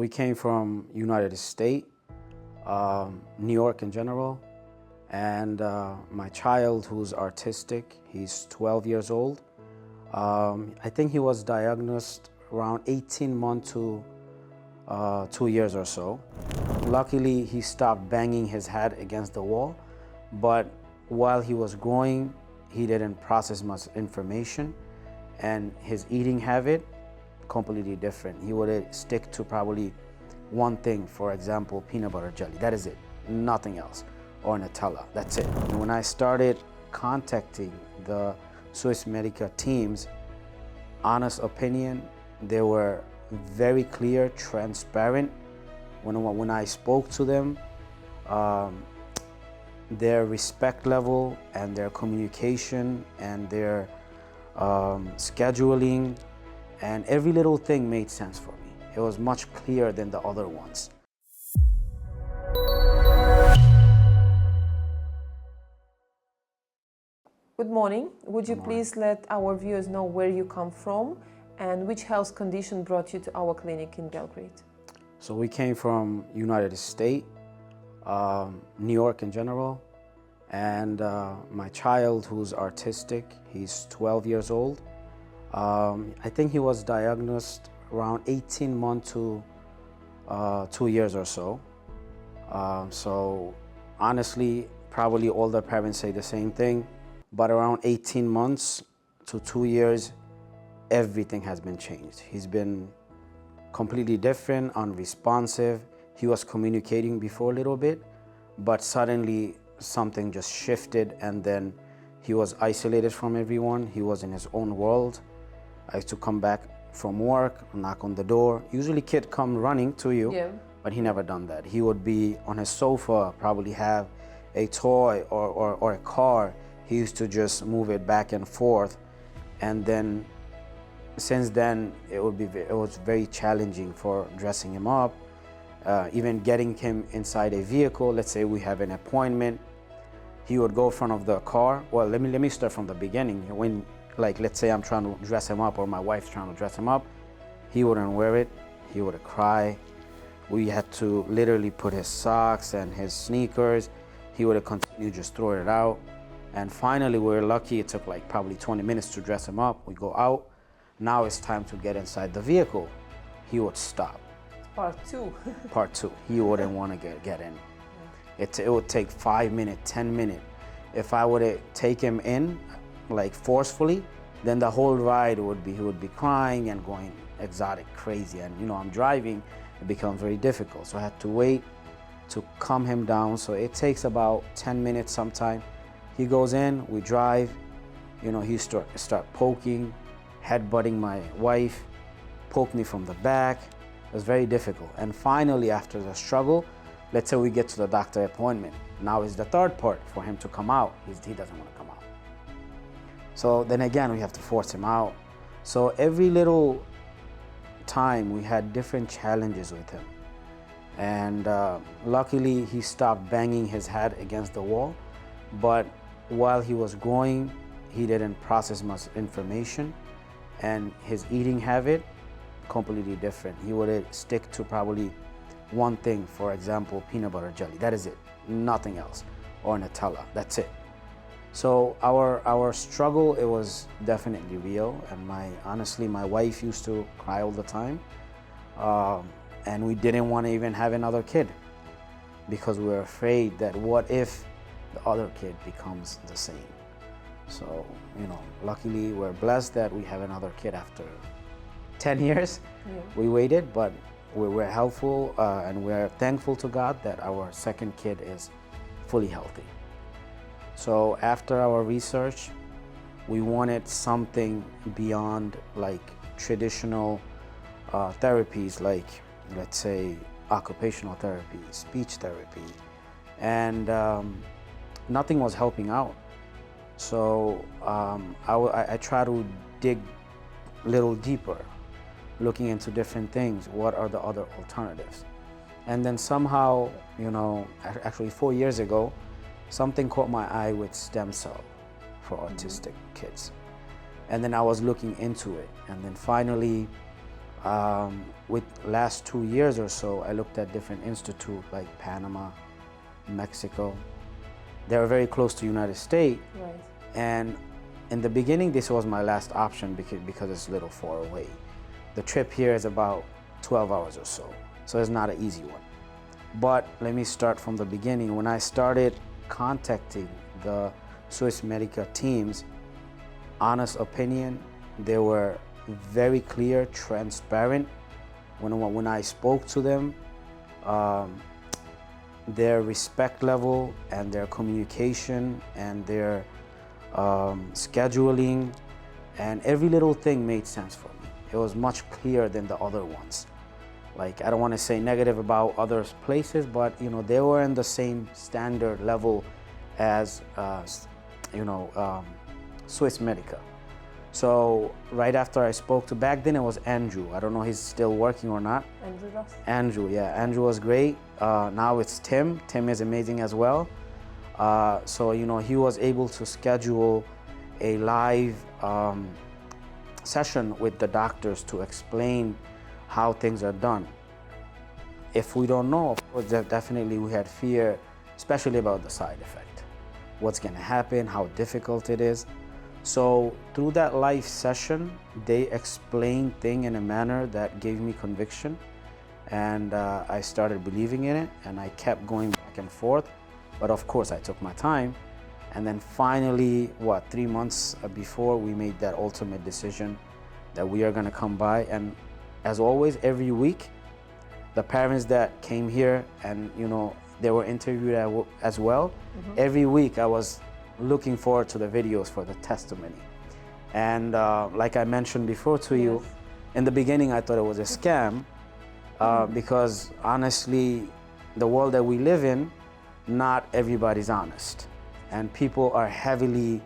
we came from United States, New York in general, and my child, who's autistic, he's 12 years old. I think he was diagnosed around 18 months to 2 years or so. Luckily, he stopped banging his head against the wall, but while he was growing, he didn't process much information, and his eating habit completely different. He would stick to probably one thing, for example, peanut butter jelly. That is it, nothing else, or Nutella, that's it. And when I started contacting the Swiss Medica teams, honest opinion, they were very clear, transparent. When I spoke to them, their respect level and their communication and their scheduling and every little thing made sense for me. It was much clearer than the other ones. Good morning. Would you please let our viewers know where you come from and which health condition brought you to our clinic in Belgrade? So we came from United States, New York in general, and my child, who's autistic, he's 12 years old. I think he was diagnosed around 18 months to 2 years or so. So honestly, probably all the parents say the same thing, but around 18 months to 2 years, everything has been changed. He's been completely different, unresponsive. He was communicating before a little bit, but suddenly something just shifted, and then he was isolated from everyone. He was in his own world. I used to come back from work, knock on the door. Usually kid come running to you, but he never done that. He would be on his sofa, probably have a toy or a car. He used to just move it back and forth, and then since then it was very challenging for dressing him up, even getting him inside a vehicle. Let's say we have an appointment, he would go in front of the car. Well, let me start from the beginning. When, like, let's say I'm trying to dress him up or my wife's trying to dress him up, he wouldn't wear it. He would cry. We had to literally put his socks and his sneakers. He would continue just throw it out. And finally, we were lucky. It took like probably 20 minutes to dress him up. We go out. Now it's time to get inside the vehicle. He would stop. Part two. Part two. He wouldn't want to get in. It would take 5 minutes, 10 minutes. If I would take him in, like forcefully, then the whole ride he would be crying and going exotic, crazy. And you know, I'm driving, it becomes very difficult. So I had to wait to calm him down. So it takes about 10 minutes sometime. He goes in, we drive, you know, he start poking, headbutting my wife, poke me from the back. It was very difficult. And finally, after the struggle, let's say we get to the doctor appointment. Now is the third part for him to come out. He doesn't want to come out. So then again, we have to force him out. So every little time we had different challenges with him. And luckily, he stopped banging his head against the wall. But while he was growing, he didn't process much information, and his eating habit completely different. He would stick to probably one thing, for example, peanut butter jelly. That is it, nothing else, or Nutella, that's it. So our struggle, it was definitely real, and honestly, my wife used to cry all the time, and we didn't want to even have another kid because we were afraid that what if the other kid becomes the same. So, you know, luckily we're blessed that we have another kid after 10 years. We waited, but we were helpful, and we're thankful to God that our second kid is fully healthy. So after our research, we wanted something beyond like traditional therapies, like let's say occupational therapy, speech therapy, and nothing was helping out. So I try to dig a little deeper, looking into different things. What are the other alternatives? And then somehow, you know, actually 4 years ago, something caught my eye with stem cell for autistic kids. And then I was looking into it. And then finally, with last 2 years or so, I looked at different institutes like Panama, Mexico. They were very close to United States. Right. And in the beginning, this was my last option because it's a little far away. The trip here is about 12 hours or so it's not an easy one. But let me start from the beginning. When I started contacting the Swiss Medica teams, honest opinion, they were very clear, transparent. When I spoke to them, their respect level and their communication and their scheduling and every little thing made sense for me. It was much clearer than the other ones. Like, I don't want to say negative about other places, but they were in the same standard level as Swiss Medica. So right after I spoke to, back then it was Andrew. I don't know if he's still working or not. Andrew Ross? Andrew, yeah. Andrew was great. Now it's Tim. Tim is amazing as well. So he was able to schedule a live session with the doctors to explain how things are done. If we don't know, of course, definitely we had fear, especially about the side effect. What's gonna happen, how difficult it is. So through that live session, they explained things in a manner that gave me conviction, and I started believing in it, and I kept going back and forth. But of course, I took my time, and then finally, 3 months before, we made that ultimate decision that we are gonna come by. And as always, every week, the parents that came here and they were interviewed as well. Mm-hmm. Every week I was looking forward to the videos for the testimony. And like I mentioned before to you, in the beginning I thought it was a scam because honestly, the world that we live in, not everybody's honest. And people are heavily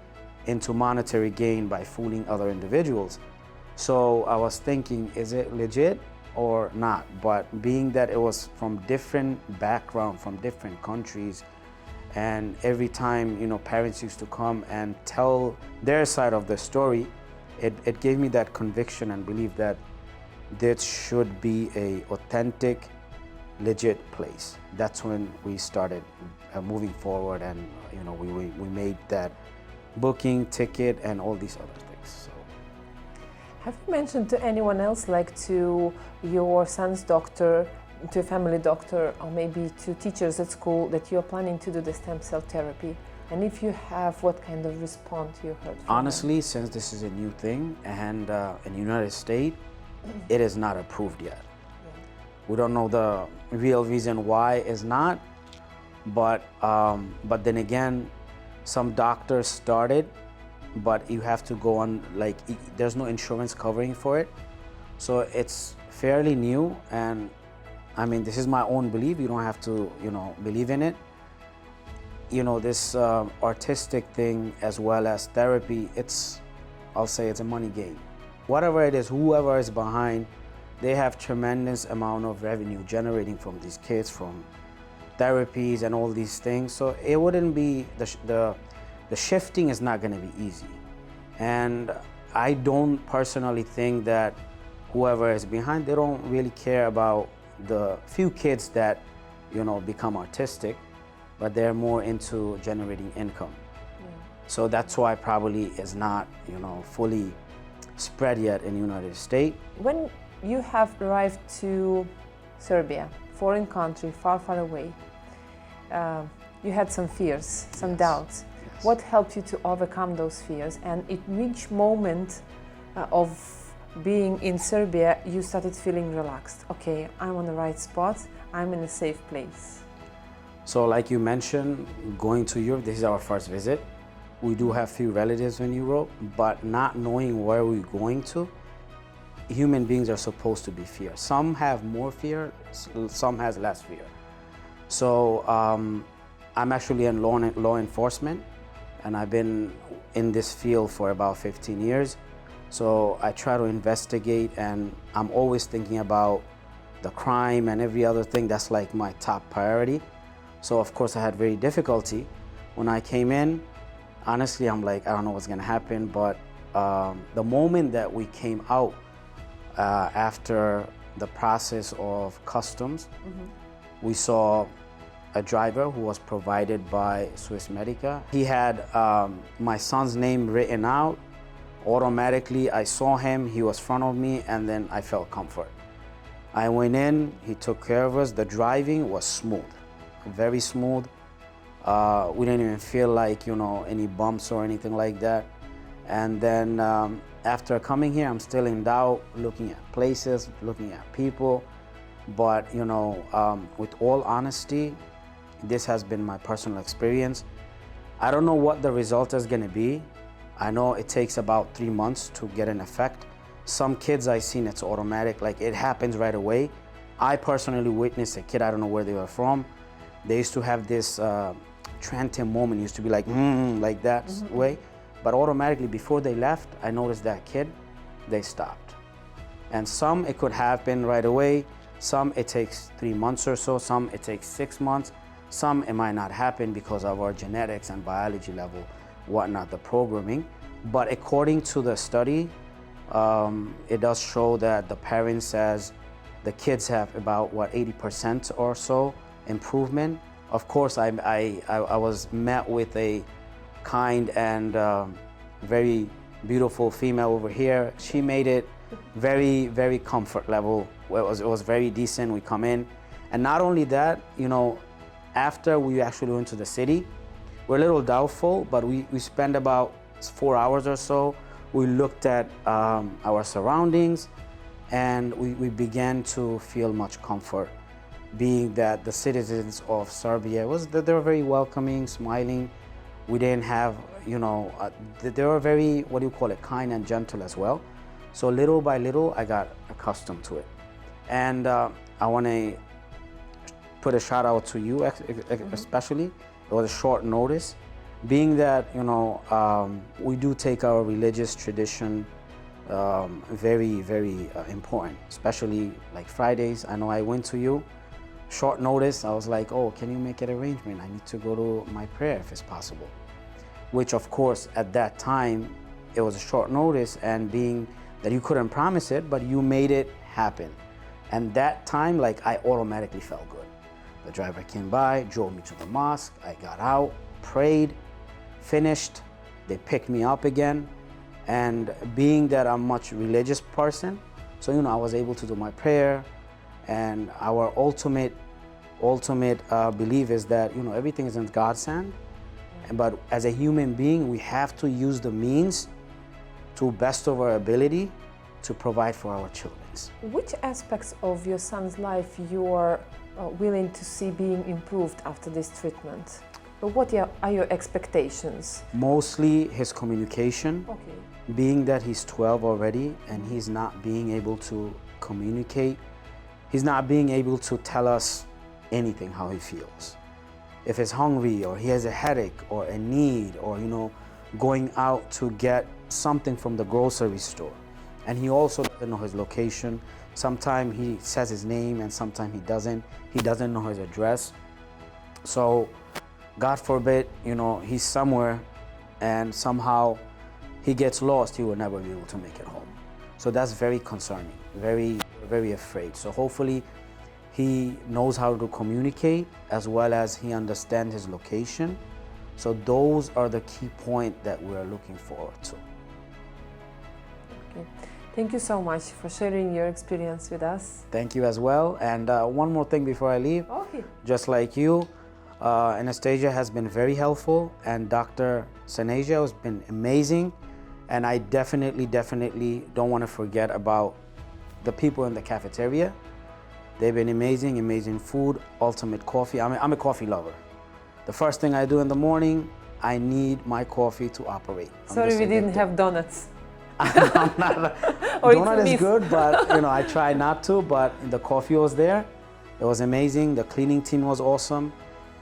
into monetary gain by fooling other individuals. So I was thinking, is it legit or not? But being that it was from different background, from different countries, and every time parents used to come and tell their side of the story, it gave me that conviction and belief that this should be a authentic, legit place. That's when we started moving forward, and we made that booking, ticket, and all these other things. So. Have you mentioned to anyone else, like to your son's doctor, to a family doctor, or maybe to teachers at school, that you're planning to do the stem cell therapy? And if you have, what kind of response you heard from Honestly, them? since this is a new thing, and in the United States, it is not approved yet. Yeah. We don't know the real reason why it's not, but then again, some doctors started, but you have to go on, there's no insurance covering for it. So it's fairly new, and I mean, this is my own belief. You don't have to, believe in it. This artistic thing as well as therapy, I'll say it's a money game. Whatever it is, whoever is behind, they have tremendous amount of revenue generating from these kids, from therapies and all these things. So it wouldn't be, the shifting is not gonna be easy. And I don't personally think that whoever is behind, they don't really care about the few kids that, become artistic, but they're more into generating income. Yeah. So that's why probably is not, fully spread yet in the United States. When you have arrived to Serbia, foreign country, far, far away, you had some fears, some doubts. Yes. What helped you to overcome those fears? And at which moment of being in Serbia, you started feeling relaxed? Okay, I'm on the right spot, I'm in a safe place. So like you mentioned, going to Europe, this is our first visit. We do have few relatives in Europe, but not knowing where we're going to, human beings are supposed to be fear. Some have more fear, some has less fear. So I'm actually in law enforcement, and I've been in this field for about 15 years. So I try to investigate, and I'm always thinking about the crime and every other thing. That's like my top priority. So of course I had very difficulty. When I came in, honestly, I'm like, I don't know what's gonna happen, but the moment that we came out, after the process of customs, we saw a driver who was provided by Swiss Medica. He had my son's name written out. Automatically, I saw him, he was in front of me, and then I felt comfort. I went in, he took care of us. The driving was smooth, very smooth. We didn't even feel like, you know, any bumps or anything like that. And then after coming here, I'm still in doubt, looking at places, looking at people. But, you know, with all honesty, this has been my personal experience. I don't know what the result is going to be. I know it takes about 3 months to get an effect. Some kids I've seen, it's automatic, like it happens right away. I personally witnessed a kid, I don't know where they were from. They used to have this transient moment, used to be like that way. But automatically, before they left, I noticed that kid, they stopped. And some, it could happen right away. Some, it takes 3 months or so. Some, it takes 6 months. Some, it might not happen because of our genetics and biology level, whatnot, the programming. But according to the study, it does show that the parent says the kids have about, 80% or so improvement. Of course, I was met with a kind and very beautiful female over here. She made it very, very comfort level. It was very decent. We come in, and not only that, you know, after we actually went to the city, we're a little doubtful, but we spent about 4 hours or so. We looked at our surroundings, and we began to feel much comfort, being that the citizens of Serbia they were very welcoming, smiling. We didn't have, you know, they were very, kind and gentle as well. So little by little, I got accustomed to it. And I want to put a shout out to you, especially. It was a short notice, being that, you know, we do take our religious tradition very, very important, especially like Fridays. I know I went to you, short notice. I was like, oh, can you make an arrangement? I need to go to my prayer if it's possible. Which, of course, at that time, it was a short notice, and being that you couldn't promise it, but you made it happen. And that time, like, I automatically felt good. The driver came by, drove me to the mosque. I got out, prayed, finished. They picked me up again. And being that I'm a much religious person, so, you know, I was able to do my prayer. And our ultimate belief is that, you know, everything is in God's hand. But as a human being, we have to use the means to best of our ability to provide for our children. Which aspects of your son's life you are willing to see being improved after this treatment? What are your expectations? Mostly his communication. Okay. Being that he's 12 already and he's not being able to communicate, he's not being able to tell us anything how he feels. If he's hungry or he has a headache or a need, or, you know, going out to get something from the grocery store. And he also doesn't know his location. Sometimes he says his name and sometimes he doesn't. He doesn't know his address. So God forbid, you know, he's somewhere and somehow he gets lost, he will never be able to make it home. So that's very concerning, very, very afraid. So hopefully he knows how to communicate as well as he understands his location. So those are the key points that we're looking forward to. Okay. Thank you so much for sharing your experience with us. Thank you as well. And one more thing before I leave. Okay. Just like you, Anastasia has been very helpful, and Dr. Sanasia has been amazing. And I definitely don't want to forget about the people in the cafeteria. They've been amazing, amazing food, ultimate coffee. I'm a coffee lover. The first thing I do in the morning, I need my coffee to operate. Sorry we didn't have donuts. Donut is good, but, you know, I try not to, but the coffee was there. It was amazing. The cleaning team was awesome.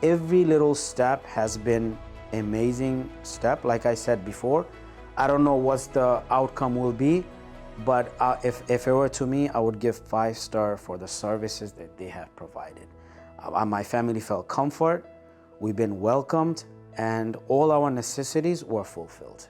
Every little step has been amazing step. Like I said before, I don't know what the outcome will be, but if it were to me, I would give 5-star for the services that they have provided. My family felt comfort, we've been welcomed, and all our necessities were fulfilled.